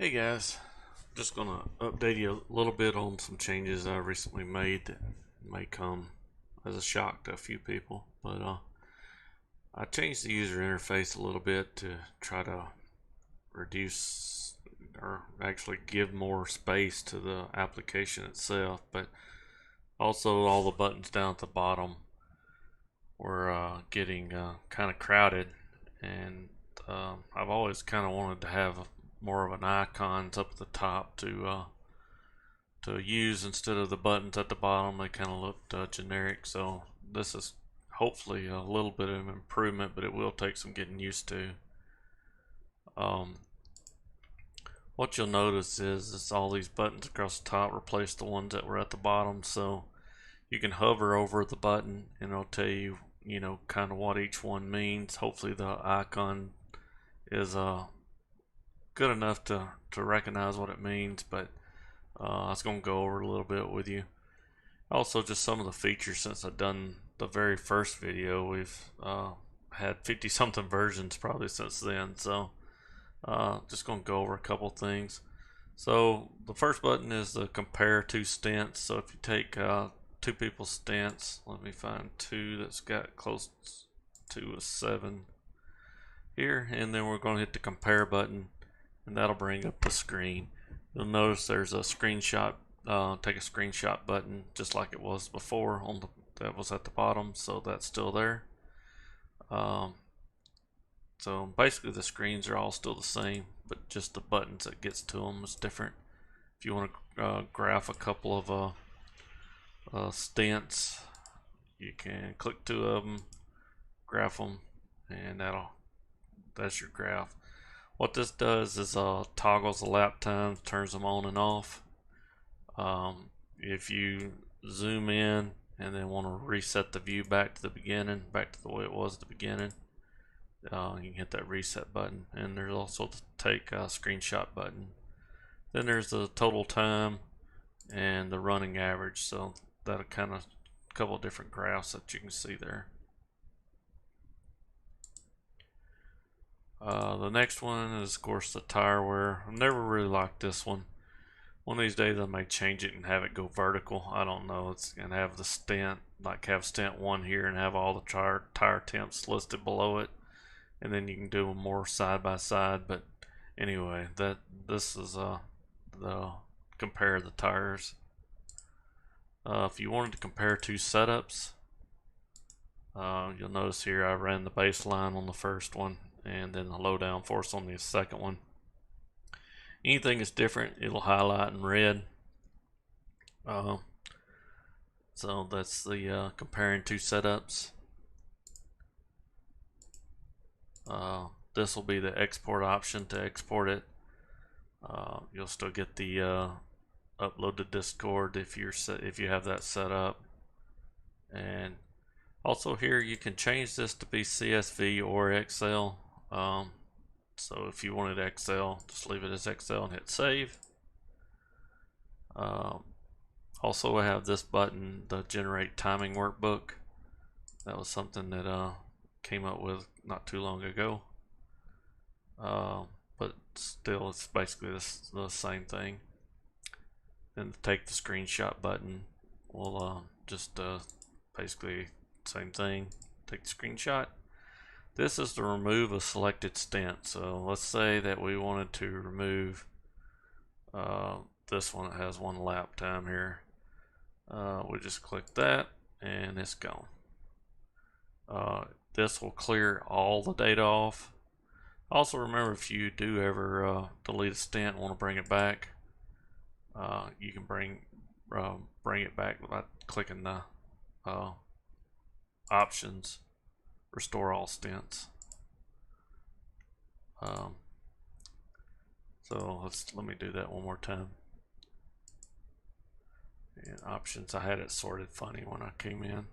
Hey guys, just gonna update you a little bit on some changes I recently made that may come as a shock to a few people. But I changed the user interface a little bit to try to reduce or actually give more space to the application itself. But also all the buttons down at the bottom were getting kind of crowded, and I've always kind of wanted to have more of an icons up at the top to use instead of the buttons at the bottom. They kind of looked generic, so this is hopefully a little bit of improvement, but it will take some getting used to. Um, what you'll notice is all these buttons across the top replace the ones that were at the bottom, so you can hover over the button and it'll tell you, kind of what each one means. Hopefully the icon is good enough to recognize what it means, but I was going to go over a little bit with you. Also, just some of the features since I've done the very first video. We've had 50 something versions probably since then, so just going to go over a couple things. So the first button is the compare two stints. So if you take two people's stints, let me find two that's got close to a 7 here, and then we're going to hit the compare button, and that'll bring up the screen. You'll notice there's a screenshot, take a screenshot button just like it was before that was at the bottom, so that's still there. So basically the screens are all still the same, but just the buttons that gets to them is different. If you want to graph a couple of stints, you can click two of them, graph them, and that's your graph. What this does is toggles the lap time, turns them on and off. If you zoom in and then want to reset the view back to the beginning, back to the way it was at the beginning, you can hit that reset button. And there's also the take a screenshot button. Then there's the total time and the running average, so that'll kind of a couple of different graphs that you can see there. The next one is of course the tire wear. I've never really liked this one. One of these days I may change it and have it go vertical. I don't know. It's gonna have the stint, like have stint 1 here and have all the tire temps listed below it, and then you can do them more side by side. But anyway, this is the compare the tires. If you wanted to compare two setups, you'll notice here I ran the baseline on the first one and then the low down force on the second one. Anything is different, it'll highlight in red. So that's the comparing two setups. This will be the export option to export it. You'll still get the upload to Discord if you have that set up. And also here you can change this to be CSV or Excel. So if you wanted Excel, just leave it as Excel and hit save. Also I have this button, the generate timing workbook. That was something that came up with not too long ago. But still it's basically the same thing. Then take the screenshot button will just basically same thing, take the screenshot. This is to remove a selected stint. So let's say that we wanted to remove this one that has 1 lap time here. We just click that and it's gone. This will clear all the data off. Also remember, if you do ever delete a stint and want to bring it back, you can bring it back by clicking the options, restore all stints. So let me do that one more time. And options, I had it sorted funny when I came in.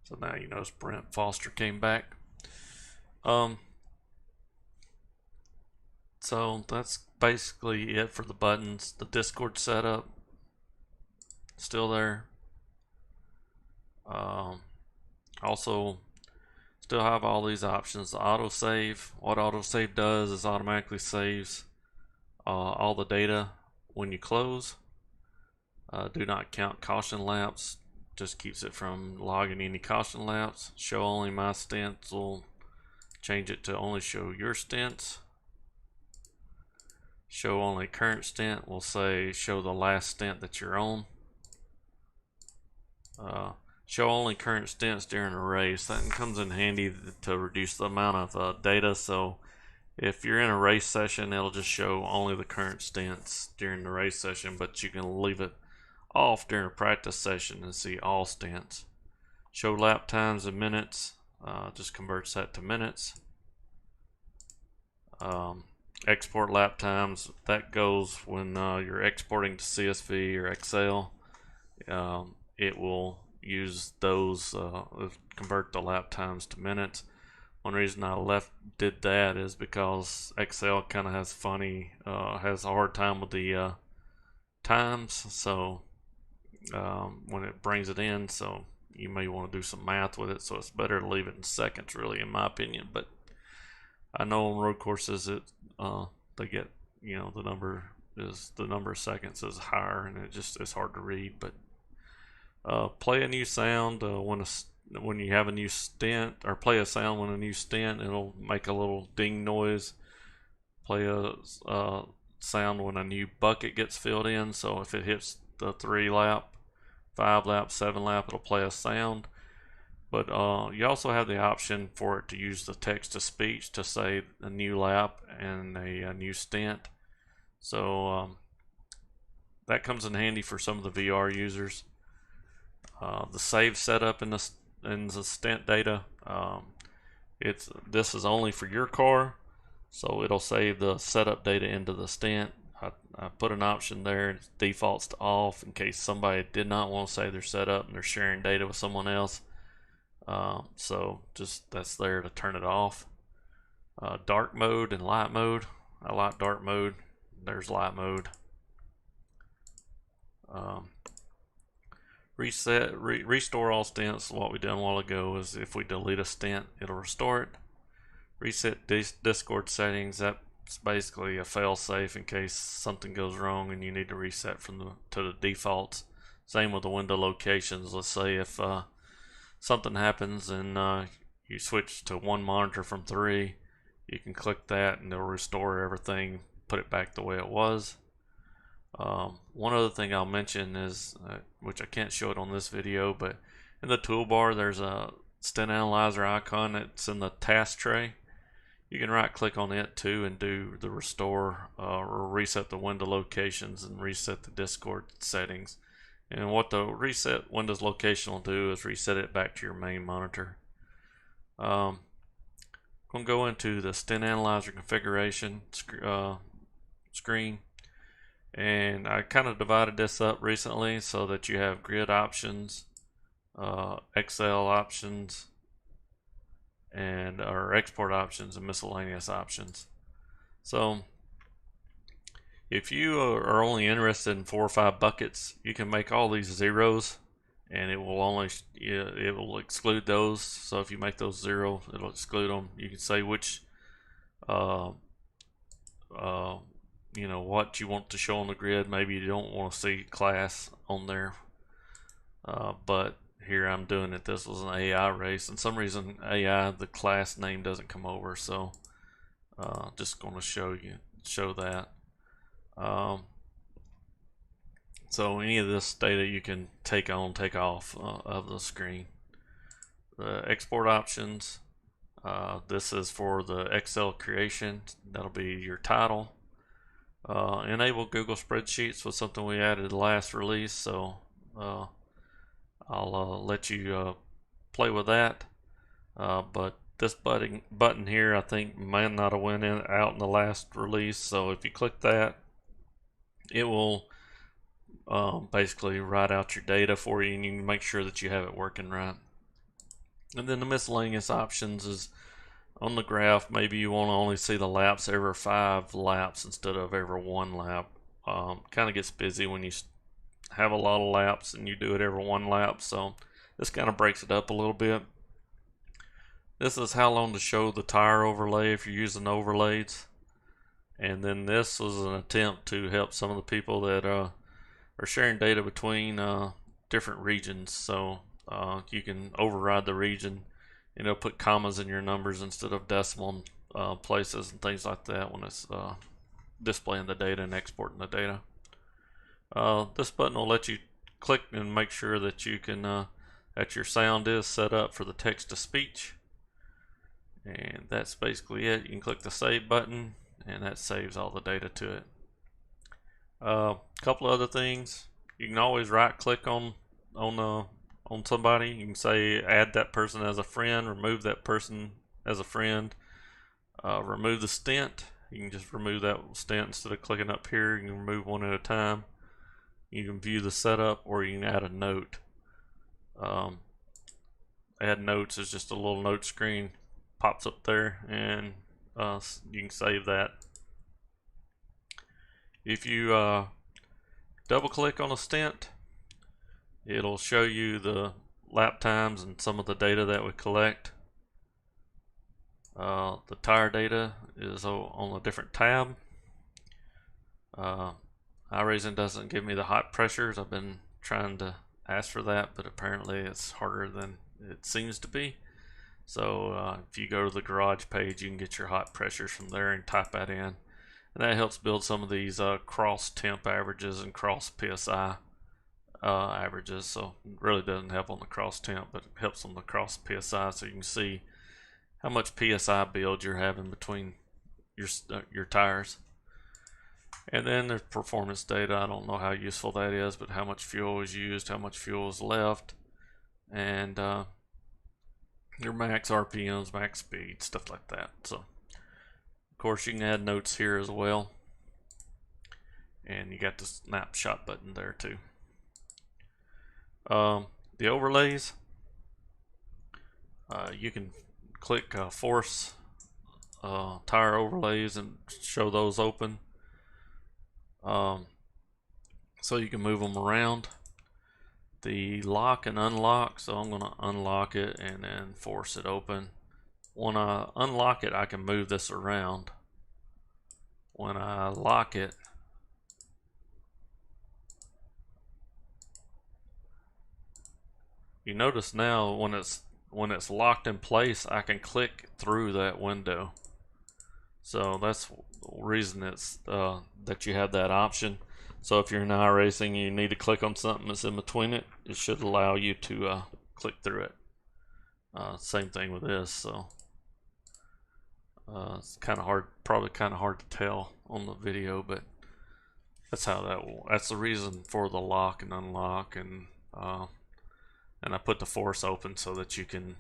So now you notice Brent Foster came back. So that's basically it for the buttons. The Discord setup still there. Also still have all these options. The autosave, what autosave does is automatically saves all the data when you close. Do not count caution laps, just keeps it from logging any caution laps. Show only my stints will change it to only show your stints. Show only current stint will say show the last stint that you're on. Show only current stints during a race. That comes in handy to reduce the amount of data. So if you're in a race session, it'll just show only the current stints during the race session, but you can leave it off during a practice session and see all stints. Show lap times in minutes, just converts that to minutes. Export lap times, that goes when you're exporting to CSV or Excel. It will use those, convert the lap times to minutes. One reason I did that is because Excel kind of has has a hard time with the times, so when it brings it in, so you may want to do some math with it, so it's better to leave it in seconds, really, in my opinion. But I know on road courses they get, the number of seconds is higher, and it's hard to read. But play a new sound when you have a new stint, or play a sound when a new stint, it'll make a little ding noise. Play a sound when a new bucket gets filled in, so if it hits the 3 lap, 5 lap, 7 lap, it'll play a sound. But you also have the option for it to use the text to speech to say a new lap and a new stint. So that comes in handy for some of the VR users. The save setup in the stint data, this is only for your car, so it'll save the setup data into the stint. I put an option there, it defaults to off in case somebody did not want to save their setup and they're sharing data with someone else. So just that's there to turn it off. Dark mode and light mode. I like dark mode. There's light mode. Restore all stints. What we did a while ago is if we delete a stint, it'll restore it. Reset Discord settings. That's basically a fail-safe in case something goes wrong and you need to reset to the defaults. Same with the window locations. Let's say if something happens and you switch to 1 monitor from 3, you can click that and it'll restore everything, put it back the way it was. One other thing I'll mention is, which I can't show it on this video, but in the toolbar there's a stint analyzer icon that's in the task tray. You can right click on it too and do the restore or reset the window locations and reset the Discord settings. And what the reset Windows location will do is reset it back to your main monitor. I'm going to go into the stint analyzer configuration screen, and I kind of divided this up recently so that you have grid options, Excel options, and or export options, and miscellaneous options. So if you are only interested in 4 or 5 buckets, you can make all these zeros, and it will exclude those. So if you make those 0, it'll exclude them. You can say which what you want to show on the grid. Maybe you don't want to see class on there, but here I'm doing it. This was an AI race, and some reason the class name doesn't come over, so just going to show that. So any of this data you can take off of the screen. The export options, this is for the Excel creation. That'll be your title. Enable Google Spreadsheets was something we added the last release, so I'll let you play with that. But this button here, I think, might not have went out in the last release. So if you click that, it will basically write out your data for you, and you can make sure that you have it working right. And then the miscellaneous options is on the graph. Maybe you want to only see the laps every 5 laps instead of every 1 lap. Kind of gets busy when you have a lot of laps and you do it every 1 lap, so this kind of breaks it up a little bit. This is how long to show the tire overlay if you're using overlays. And then this was an attempt to help some of the people that are sharing data between different regions. So you can override the region, put commas in your numbers instead of decimal places and things like that when it's displaying the data and exporting the data. This button will let you click and make sure that you can that your sound is set up for the text to speech, and that's basically it. You can click the save button and that saves all the data to it. A couple of other things, you can always right click on somebody. You can say add that person as a friend, remove that person as a friend, remove the stint. You can just remove that stint instead of clicking up here. You can remove one at a time. You can view the setup, or you can add a note. Add notes is just a little note screen pops up there, and you can save that. If you double click on a stint, it'll show you the lap times and some of the data that we collect. The tire data is on a different tab. iRacing doesn't give me the hot pressures. I've been trying to ask for that, but apparently it's harder than it seems to be. So if you go to the garage page, you can get your hot pressures from there and type that in, and that helps build some of these cross temp averages and cross PSI averages. So it really doesn't help on the cross temp, but it helps on the cross PSI, so you can see how much PSI build you're having between your tires. And then there's performance data. I don't know how useful that is, but how much fuel is used, how much fuel is left, and your max RPMs, max speed, stuff like that. So of course you can add notes here as well, and you got the snapshot button there too. The overlays, you can click force tire overlays and show those open, so you can move them around. The lock and unlock, so I'm going to unlock it and then force it open. When I unlock it, I can move this around. When I lock it, you notice now when it's locked in place, I can click through that window. So that's the reason it's that you have that option. So if you're in iRacing, you need to click on something that's in between it, it should allow you to click through it. Same thing with this. So it's kind of hard, probably kind of hard to tell on the video, but that's how that's the reason for the lock and unlock. And I put the force open so that you can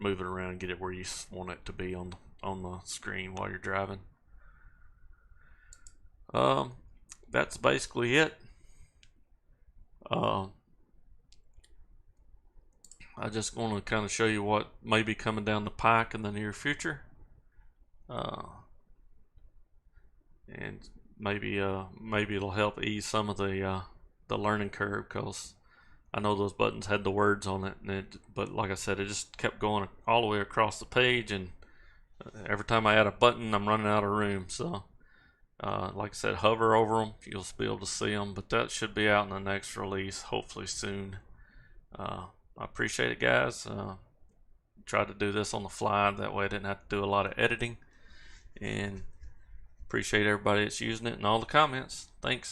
move it around and get it where you want it to be on the screen while you're driving. That's basically it. I just want to kind of show you what may be coming down the pike in the near future, and maybe it'll help ease some of the learning curve, because I know those buttons had the words on it, but like I said, it just kept going all the way across the page, and every time I add a button, I'm running out of room. So like I said, hover over them, you'll be able to see them, but that should be out in the next release, hopefully soon. I appreciate it, guys. Tried to do this on the fly, that way I didn't have to do a lot of editing, and appreciate everybody that's using it and all the comments. Thanks.